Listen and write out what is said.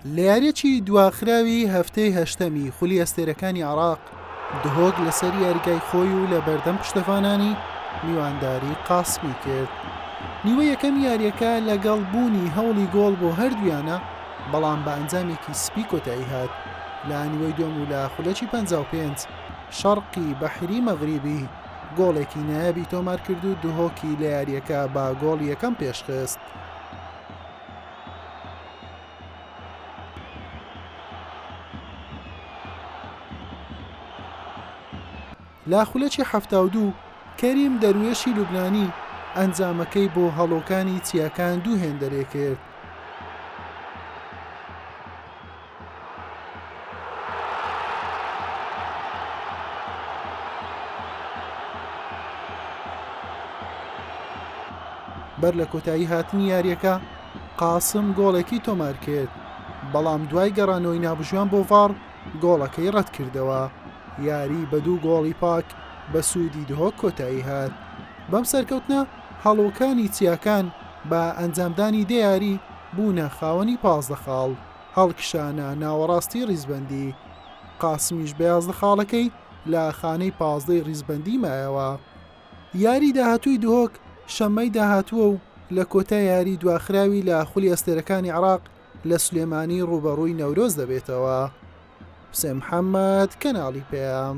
لە یاریەکی دواخراوی هەفتەی هەشتەمی خولی ئەستێرەکانی عێراق دهۆک لەسەر یاریگای خۆی و لە بەردەم پشتەفانانی میوانداری قاسمی کرد. نیوە یەکەم یاریەکە لەگەڵ بوونی هەوڵی گۆڵ بۆ هەردوویانە، بەڵام بە ئەنجامێکی سپی کۆتایی هات. لە نیوەی دووەم و لە خولەکی 55 شەرقی بەحری مەغریبی گۆڵێکی نایابی تۆمار کرد و دهۆکی لە یاریەکە با گۆڵ یەکەم پێشخست. لا خولەکی 72 کەریم دەروێشی لوبنانی ئەنجامەکەی بۆ هەڵۆکانی چیاکان دوو هێندەرێ کرد. بەر لە کۆتایی هاتنی یاریەکە قاسم گۆڵێکی تۆمار کرد، بەڵام دوای گەڕانەوەی نابژوان بۆ ڤار گۆڵەکەی ڕەت کردەوە. یاری بە دوو گۆڵی پاک بە سوودی دهۆک کۆتایی هات. بەم سەرکەوتنە هەڵۆکانی چیاکان بە ئەنجامدانی دەیاری بوونە خاوەنی 15 خاڵ، هەڵکشانە ناوەڕاستی ڕیزبەندی. قاسمیش بە 11 خاڵەکەی لە خانەی 15 ڕیزبەندی مایەوە. یاری داهاتووی دهۆک شەممەی داهاتووە و لە کۆتا یاری دواخراوی لە خولی ئەستێرەکانی عێراق لە سولێمانی ڕوبەڕووی نەورۆز دەبێتەوە. حوسێن محەممەد، کەناڵی پێام.